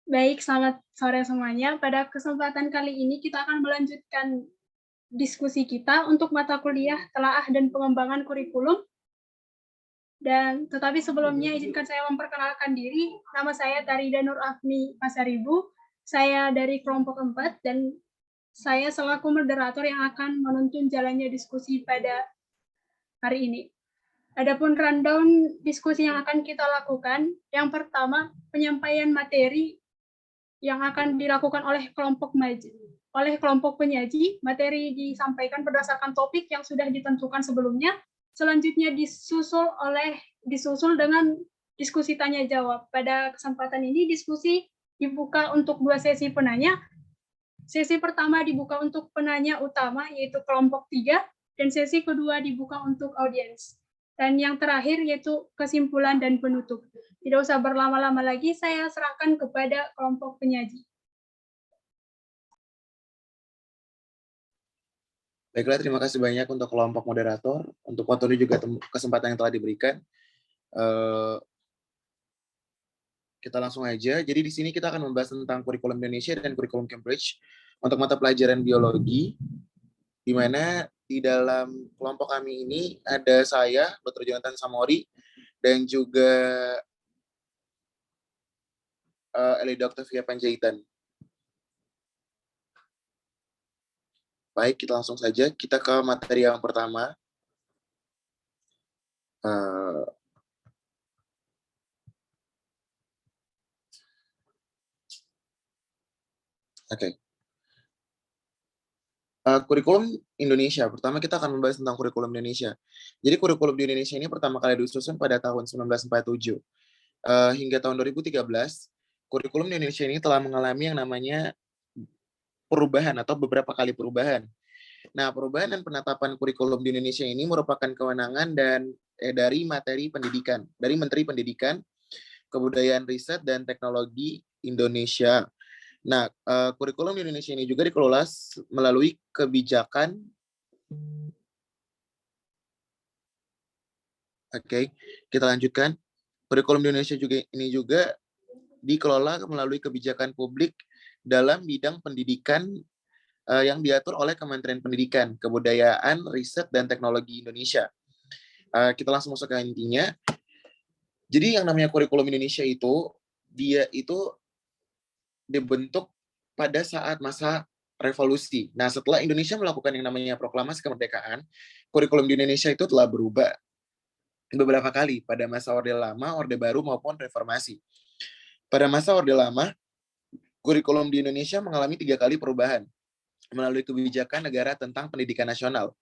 Baik, selamat sore semuanya. Pada kesempatan kali ini kita akan melanjutkan diskusi kita untuk mata kuliah telaah dan pengembangan kurikulum. Tetapi sebelumnya izinkan saya memperkenalkan diri. Nama saya Tarida Nur Afni Pasaribu. Saya dari kelompok 4 dan saya selaku moderator yang akan menuntun jalannya diskusi pada hari ini. Adapun rundown diskusi yang akan kita lakukan, yang pertama penyampaian materi yang akan dilakukan oleh kelompok penyaji. Materi disampaikan berdasarkan topik yang sudah ditentukan sebelumnya. Selanjutnya disusul dengan diskusi tanya jawab. Pada kesempatan ini diskusi dibuka untuk 2 sesi penanya. Sesi pertama dibuka untuk penanya utama yaitu kelompok 3 dan sesi kedua dibuka untuk audiens. Dan yang terakhir yaitu kesimpulan dan penutup. Tidak usah berlama-lama lagi, saya serahkan kepada kelompok penyaji. Baiklah, terima kasih banyak untuk kelompok moderator, untuk waktu ini juga kesempatan yang telah diberikan. Kita langsung aja. Jadi di sini kita akan membahas tentang kurikulum Indonesia dan kurikulum Cambridge untuk mata pelajaran biologi, di mana di dalam kelompok kami ini ada saya, Dr. Jonathan Samori, dan juga Elida Octavia Panjaitan. Baik, kita langsung saja. Kita ke materi yang pertama. Oke. Kurikulum Indonesia. Pertama kita akan membahas tentang kurikulum Indonesia. Jadi kurikulum di Indonesia ini pertama kali disusun pada tahun 1947. Hingga tahun 2013, kurikulum di Indonesia ini telah mengalami yang namanya perubahan atau beberapa kali perubahan. Nah, perubahan dan penetapan kurikulum di Indonesia ini merupakan kewenangan dari materi pendidikan, dari Menteri Pendidikan, Kebudayaan, Riset, dan Teknologi Indonesia. Nah, kurikulum di Indonesia ini juga dikelola melalui kebijakan. Oke, kita lanjutkan. Kurikulum di Indonesia ini juga dikelola melalui kebijakan publik dalam bidang pendidikan yang diatur oleh Kementerian Pendidikan, Kebudayaan, Riset, dan Teknologi Indonesia. Kita langsung masuk ke intinya. Jadi yang namanya kurikulum Indonesia itu, dia itu dibentuk pada saat masa revolusi. Nah, setelah Indonesia melakukan yang namanya proklamasi kemerdekaan, kurikulum di Indonesia itu telah berubah beberapa kali pada masa Orde Lama, Orde Baru, maupun Reformasi. Pada masa Orde Lama, kurikulum di Indonesia mengalami 3 kali perubahan melalui kebijakan negara tentang pendidikan nasional.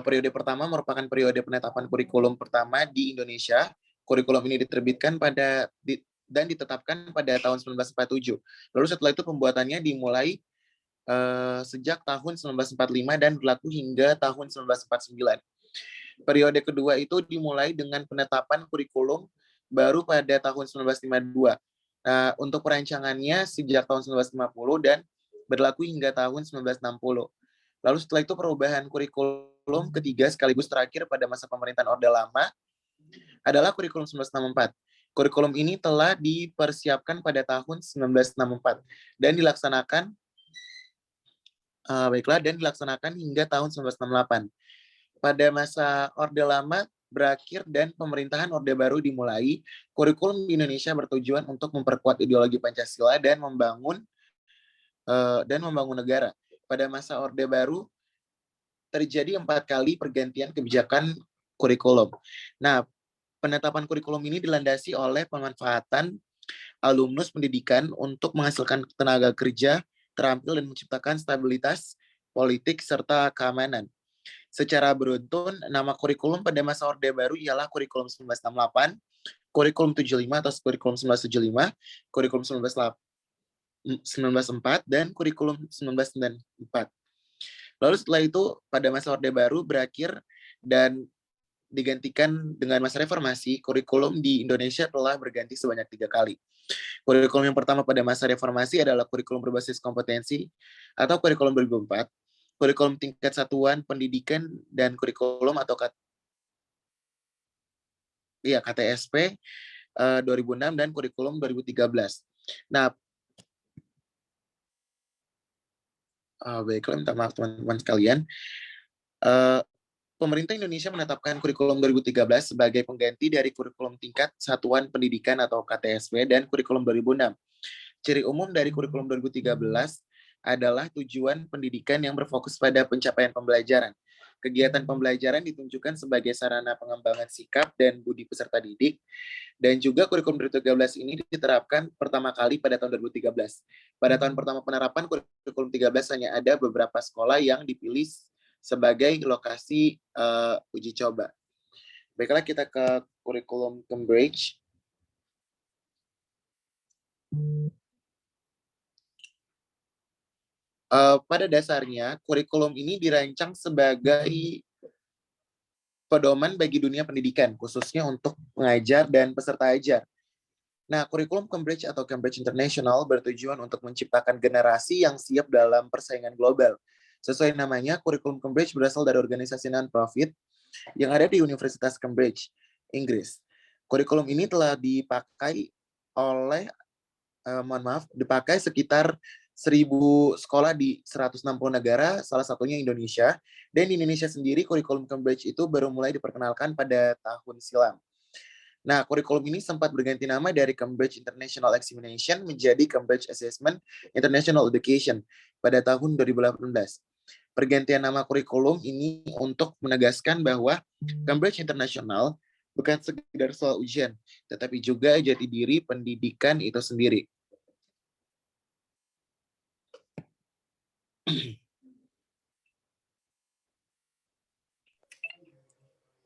Periode pertama merupakan periode penetapan kurikulum pertama di Indonesia. Kurikulum ini diterbitkan dan ditetapkan pada tahun 1947. Lalu setelah itu pembuatannya dimulai sejak tahun 1945 dan berlaku hingga tahun 1949. Periode kedua itu dimulai dengan penetapan kurikulum baru pada tahun 1952. Untuk perancangannya sejak tahun 1950 dan berlaku hingga tahun 1960. Lalu setelah itu perubahan kurikulum ketiga sekaligus terakhir pada masa pemerintahan Orde Lama adalah kurikulum 1964. Kurikulum ini telah dipersiapkan pada tahun 1964 dan dilaksanakan hingga tahun 1968. Pada masa Orde Lama berakhir dan pemerintahan Orde Baru dimulai, kurikulum di Indonesia bertujuan untuk memperkuat ideologi Pancasila dan membangun negara. Pada masa Orde Baru terjadi 4 kali pergantian kebijakan kurikulum. Nah, penetapan kurikulum ini dilandasi oleh pemanfaatan alumnus pendidikan untuk menghasilkan tenaga kerja terampil dan menciptakan stabilitas politik serta keamanan. Secara beruntun, nama kurikulum pada masa Orde Baru ialah kurikulum 1968, kurikulum 75 atau kurikulum 1975, kurikulum 1904, dan kurikulum 1994. Lalu setelah itu, pada masa Orde Baru berakhir dan digantikan dengan masa reformasi, kurikulum di Indonesia telah berganti sebanyak 3 kali. Kurikulum yang pertama pada masa reformasi adalah kurikulum berbasis kompetensi atau kurikulum 2004, kurikulum tingkat satuan pendidikan dan kurikulum atau KTSP 2006 dan kurikulum 2013. Nah, baiklah, minta maaf teman-teman sekalian. Pemerintah Indonesia menetapkan kurikulum 2013 sebagai pengganti dari kurikulum tingkat satuan pendidikan atau KTSP dan kurikulum 2006. Ciri umum dari kurikulum 2013 adalah tujuan pendidikan yang berfokus pada pencapaian pembelajaran. Kegiatan pembelajaran ditunjukkan sebagai sarana pengembangan sikap dan budi peserta didik, dan juga kurikulum 2013 ini diterapkan pertama kali pada tahun 2013. Pada tahun pertama penerapan kurikulum 13 hanya ada beberapa sekolah yang dipilih sebagai lokasi uji coba. Baiklah, kita ke kurikulum Cambridge. Pada dasarnya, kurikulum ini dirancang sebagai pedoman bagi dunia pendidikan, khususnya untuk pengajar dan peserta ajar. Nah, kurikulum Cambridge atau Cambridge International bertujuan untuk menciptakan generasi yang siap dalam persaingan global. Sesuai namanya, kurikulum Cambridge berasal dari organisasi non-profit yang ada di Universitas Cambridge, Inggris. Kurikulum ini telah dipakai oleh, dipakai sekitar 1.000 sekolah di 160 negara, salah satunya Indonesia. Dan di Indonesia sendiri, kurikulum Cambridge itu baru mulai diperkenalkan pada tahun silam. Nah, kurikulum ini sempat berganti nama dari Cambridge International Examination menjadi Cambridge Assessment International Education pada tahun 2018. Pergantian nama kurikulum ini untuk menegaskan bahwa Cambridge International bukan sekedar soal ujian, tetapi juga jati diri pendidikan itu sendiri.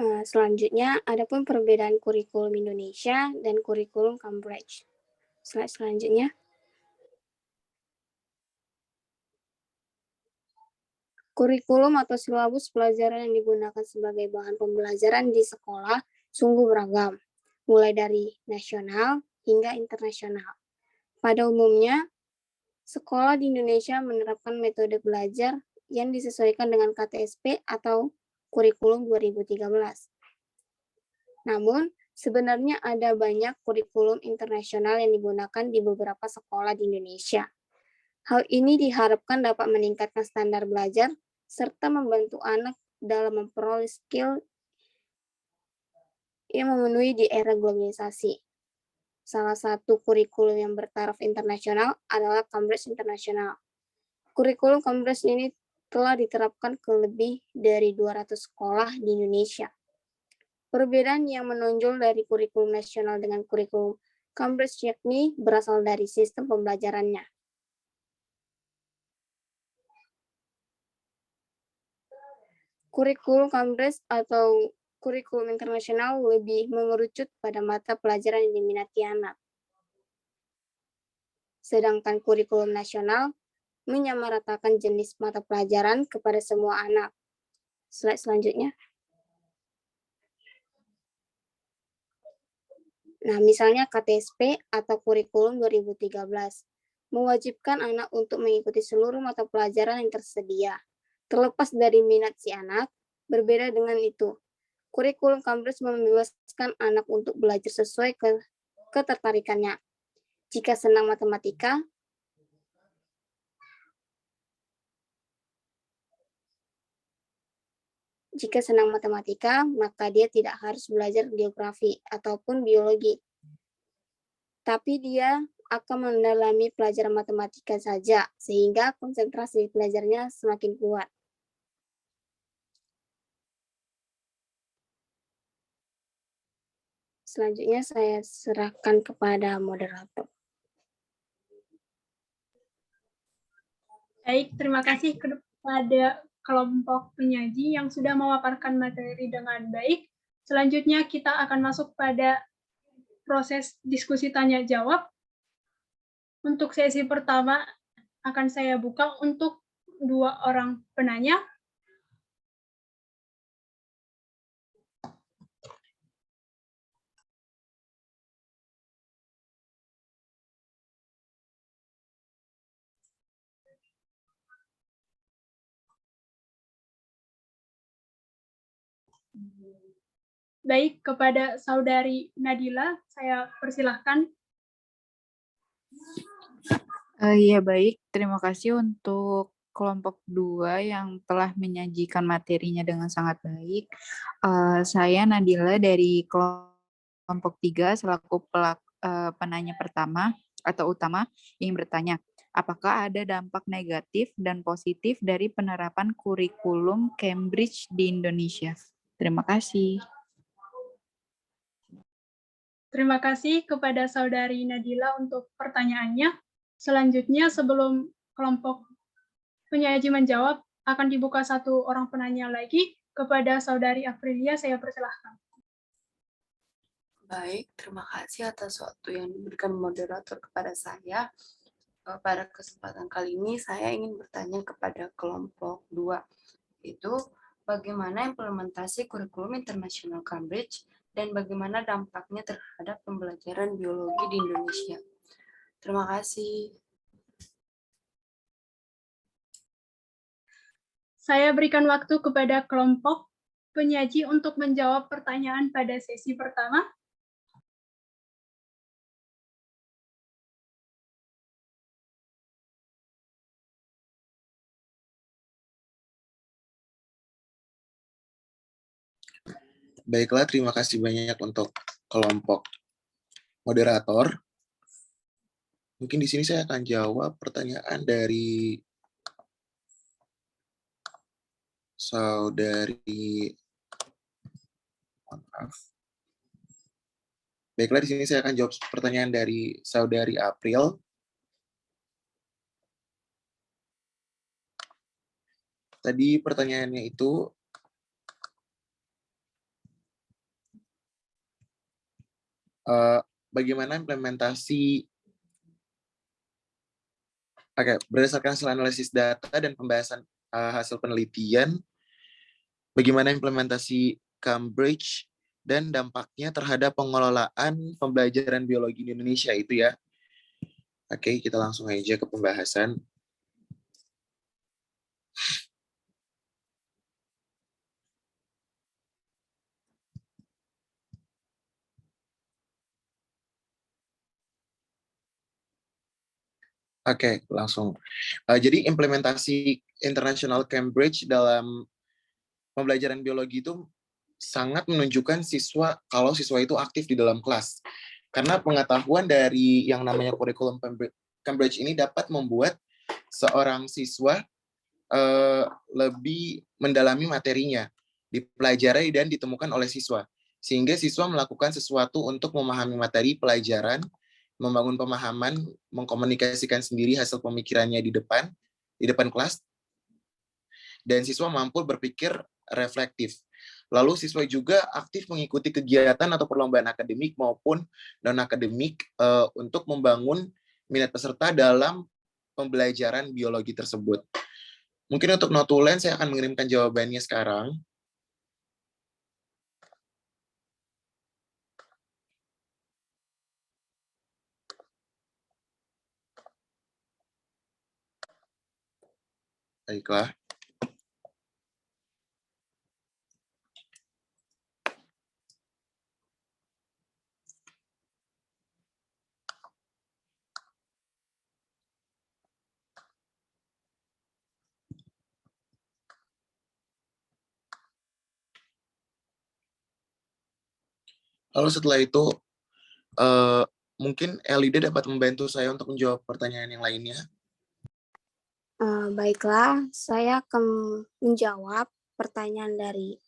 Selanjutnya, adapun perbedaan kurikulum Indonesia dan kurikulum Cambridge. Slide selanjutnya. Kurikulum atau silabus pelajaran yang digunakan sebagai bahan pembelajaran di sekolah sungguh beragam, mulai dari nasional hingga internasional. Pada umumnya, sekolah di Indonesia menerapkan metode belajar yang disesuaikan dengan KTSP atau kurikulum 2013. Namun, sebenarnya ada banyak kurikulum internasional yang digunakan di beberapa sekolah di Indonesia. Hal ini diharapkan dapat meningkatkan standar belajar serta membantu anak dalam memperoleh skill yang memenuhi di era globalisasi. Salah satu kurikulum yang bertaraf internasional adalah Cambridge International. Kurikulum Cambridge ini telah diterapkan ke lebih dari 200 sekolah di Indonesia. Perbedaan yang menonjol dari kurikulum nasional dengan kurikulum Cambridge yakni berasal dari sistem pembelajarannya. Kurikulum Cambridge atau kurikulum internasional lebih mengerucut pada mata pelajaran yang diminati anak. Sedangkan kurikulum nasional menyamaratakan jenis mata pelajaran kepada semua anak. Slide selanjutnya. Nah, misalnya KTSP atau kurikulum 2013 mewajibkan anak untuk mengikuti seluruh mata pelajaran yang tersedia. Terlepas dari minat si anak, berbeda dengan itu. Kurikulum Cambridge membebaskan anak untuk belajar sesuai ketertarikannya. Jika senang matematika, maka dia tidak harus belajar geografi ataupun biologi. Tapi dia akan mendalami pelajaran matematika saja, sehingga konsentrasi belajarnya semakin kuat. Selanjutnya saya serahkan kepada moderator. Baik, terima kasih kepada kelompok penyaji yang sudah memaparkan materi dengan baik. Selanjutnya kita akan masuk pada proses diskusi tanya jawab. Untuk sesi pertama akan saya buka untuk 2 orang penanya. Baik, kepada Saudari Nadila, saya persilahkan. Iya baik, terima kasih untuk kelompok 2 yang telah menyajikan materinya dengan sangat baik. Saya Nadila dari kelompok 3 selaku penanya pertama atau utama ingin bertanya, apakah ada dampak negatif dan positif dari penerapan kurikulum Cambridge di Indonesia? Terima kasih. Terima kasih kepada Saudari Nadila untuk pertanyaannya. Selanjutnya, sebelum kelompok penyaji menjawab, akan dibuka satu orang penanya lagi. Kepada Saudari Aprilia, saya persilahkan. Baik, terima kasih atas waktu yang diberikan moderator kepada saya. Pada kesempatan kali ini, saya ingin bertanya kepada kelompok 2, yaitu bagaimana implementasi kurikulum internasional Cambridge dan bagaimana dampaknya terhadap pembelajaran biologi di Indonesia. Terima kasih. Saya berikan waktu kepada kelompok penyaji untuk menjawab pertanyaan pada sesi pertama. Baiklah, terima kasih banyak untuk kelompok moderator. Mungkin di sini saya akan jawab pertanyaan dari Saudari. Baiklah, di sini saya akan jawab pertanyaan dari Saudari April. Tadi pertanyaannya itu bagaimana implementasi berdasarkan hasil analisis data dan pembahasan hasil penelitian, bagaimana implementasi Cambridge dan dampaknya terhadap pengelolaan pembelajaran biologi di Indonesia itu ya. Oke, kita langsung aja ke pembahasan. Oke, langsung. Jadi implementasi internasional Cambridge dalam pembelajaran biologi itu sangat menunjukkan kalau siswa itu aktif di dalam kelas. Karena pengetahuan dari yang namanya kurikulum Cambridge ini dapat membuat seorang siswa lebih mendalami materinya, dipelajari dan ditemukan oleh siswa. Sehingga siswa melakukan sesuatu untuk memahami materi pelajaran, membangun pemahaman, mengkomunikasikan sendiri hasil pemikirannya di depan kelas, dan siswa mampu berpikir reflektif. Lalu siswa juga aktif mengikuti kegiatan atau perlombaan akademik maupun non-akademik untuk membangun minat peserta dalam pembelajaran biologi tersebut. Mungkin untuk notulen saya akan mengirimkan jawabannya sekarang. Baiklah. Lalu setelah itu, mungkin Elida dapat membantu saya untuk menjawab pertanyaan yang lainnya. Baiklah, saya akan menjawab pertanyaan dari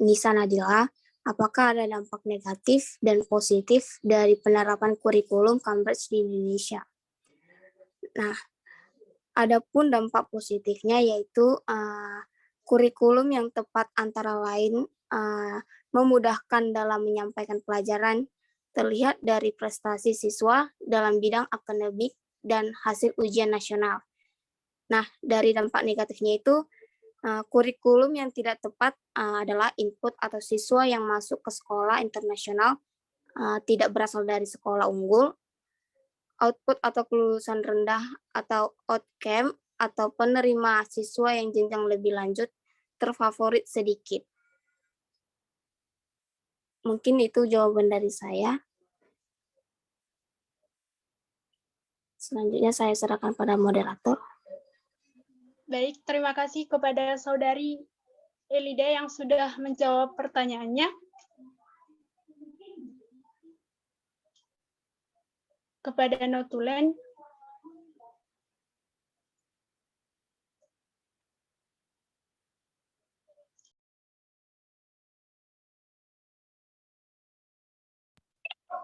Nisa Nadila. Apakah ada dampak negatif dan positif dari penerapan kurikulum Cambridge di Indonesia? Nah, adapun dampak positifnya yaitu kurikulum yang tepat antara lain memudahkan dalam menyampaikan pelajaran, terlihat dari prestasi siswa dalam bidang akademik dan hasil ujian nasional. Nah, dari dampak negatifnya itu, kurikulum yang tidak tepat adalah input atau siswa yang masuk ke sekolah internasional tidak berasal dari sekolah unggul, output atau kelulusan rendah atau outcome atau penerima siswa yang jenjang lebih lanjut terfavorit sedikit. Mungkin itu jawaban dari saya. Selanjutnya saya serahkan pada moderator. Baik, terima kasih kepada Saudari Elida yang sudah menjawab pertanyaannya. Kepada Notulen,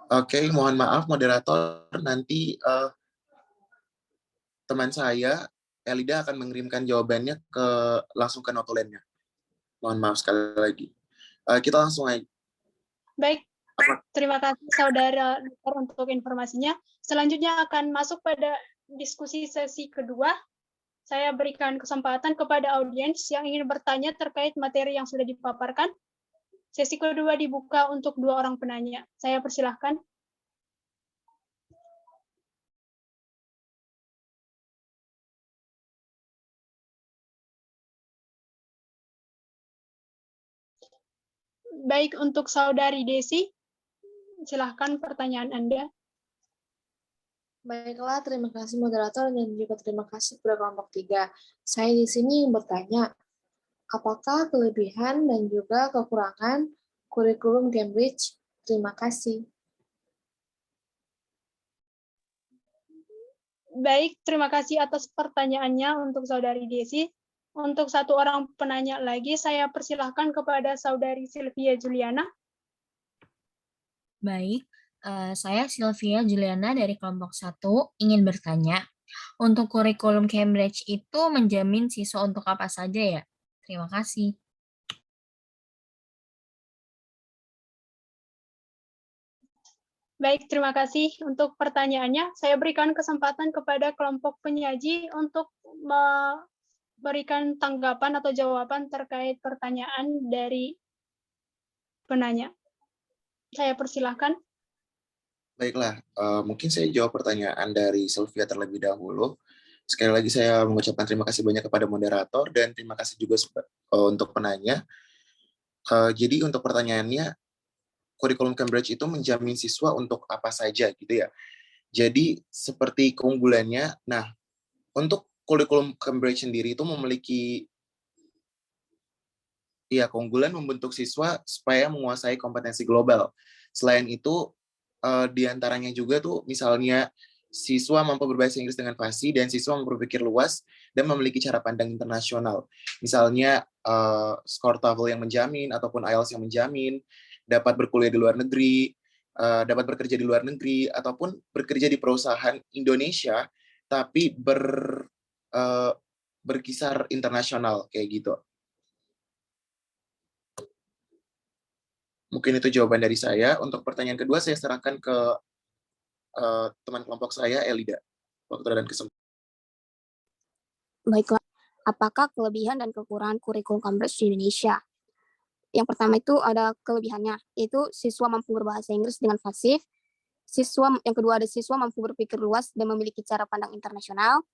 Oke, mohon maaf moderator, nanti teman saya Elida akan mengirimkan jawabannya langsung ke notulennya. Mohon maaf sekali lagi. Kita langsung aja. baik, terima kasih Saudara Dokter untuk informasinya. Selanjutnya akan masuk pada diskusi sesi kedua. Saya berikan kesempatan kepada audiens yang ingin bertanya terkait materi yang sudah dipaparkan. Sesi kedua dibuka untuk 2 orang penanya. Saya persilahkan. Baik, untuk Saudari Desi, silahkan pertanyaan Anda. Baiklah, terima kasih moderator dan juga terima kasih kepada kelompok 3. Saya di sini bertanya, apakah kelebihan dan juga kekurangan kurikulum Cambridge? Terima kasih. Baik, terima kasih atas pertanyaannya untuk Saudari Desi. Untuk 1 orang penanya lagi, saya persilahkan kepada Saudari Sylvia Juliana. Baik, saya Sylvia Juliana dari kelompok 1 ingin bertanya, untuk kurikulum Cambridge itu menjamin siswa untuk apa saja ya? Terima kasih. Baik, terima kasih untuk pertanyaannya. Saya berikan kesempatan kepada kelompok penyaji untuk memberikan tanggapan atau jawaban terkait pertanyaan dari penanya. Saya persilahkan. Baiklah, mungkin saya jawab pertanyaan dari Sylvia terlebih dahulu. Sekali lagi saya mengucapkan terima kasih banyak kepada moderator dan terima kasih juga untuk penanya. Jadi untuk pertanyaannya, kurikulum Cambridge itu menjamin siswa untuk apa saja gitu ya. Jadi seperti keunggulannya, nah untuk kurikulum Cambridge sendiri itu memiliki keunggulan membentuk siswa supaya menguasai kompetensi global. Selain itu, diantaranya juga tuh misalnya siswa mampu berbahasa Inggris dengan fasih dan siswa mampu berpikir luas dan memiliki cara pandang internasional. Misalnya skor TOEFL yang menjamin ataupun IELTS yang menjamin, dapat berkuliah di luar negeri, dapat bekerja di luar negeri ataupun bekerja di perusahaan Indonesia tapi berkisar internasional kayak gitu. Mungkin itu jawaban dari saya. Untuk pertanyaan kedua, saya serahkan ke teman kelompok saya, Elida. Waktu dan kesempatan. Baiklah, apakah kelebihan dan kekurangan kurikulum Cambridge di Indonesia? Yang pertama itu ada kelebihannya, yaitu siswa mampu berbahasa Inggris dengan fasih. Yang kedua ada siswa mampu berpikir luas dan memiliki cara pandang internasional.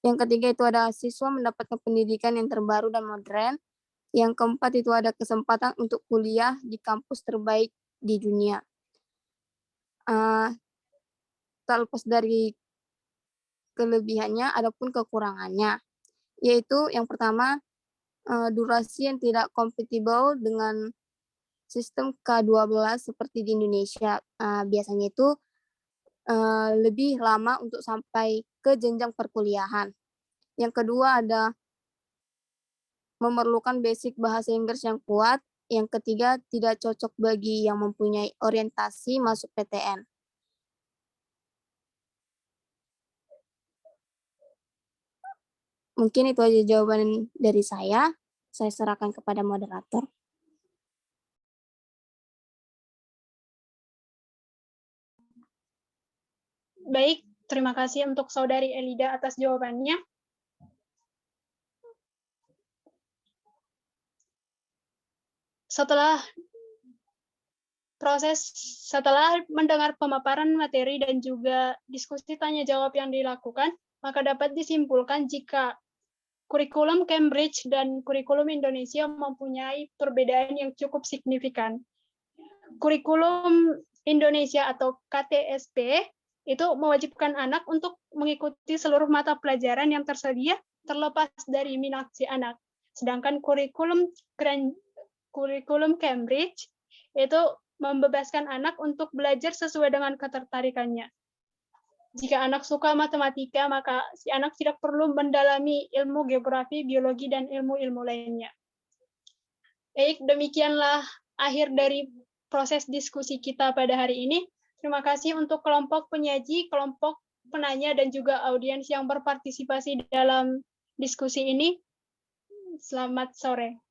Yang ketiga itu ada siswa mendapatkan pendidikan yang terbaru dan modern. Yang keempat itu ada kesempatan untuk kuliah di kampus terbaik di dunia. Terlepas dari kelebihannya, adapun kekurangannya, yaitu yang pertama, durasi yang tidak kompatibel dengan sistem K12 seperti di Indonesia. Biasanya itu lebih lama untuk sampai ke jenjang perkuliahan. Yang kedua ada memerlukan basic bahasa Inggris yang kuat. Yang ketiga, tidak cocok bagi yang mempunyai orientasi masuk PTN. Mungkin itu aja jawaban dari saya. Saya serahkan kepada moderator. Baik, terima kasih untuk Saudari Elida atas jawabannya. Setelah mendengar pemaparan materi dan juga diskusi tanya jawab yang dilakukan, maka dapat disimpulkan jika kurikulum Cambridge dan kurikulum Indonesia mempunyai perbedaan yang cukup signifikan. kurikulum Indonesia atau KTSP itu mewajibkan anak untuk mengikuti seluruh mata pelajaran yang tersedia terlepas dari minat si anak. Sedangkan kurikulum Cambridge itu membebaskan anak untuk belajar sesuai dengan ketertarikannya. Jika anak suka matematika, maka si anak tidak perlu mendalami ilmu geografi, biologi, dan ilmu-ilmu lainnya. Baik, demikianlah akhir dari proses diskusi kita pada hari ini. Terima kasih untuk kelompok penyaji, kelompok penanya, dan juga audiens yang berpartisipasi dalam diskusi ini. Selamat sore.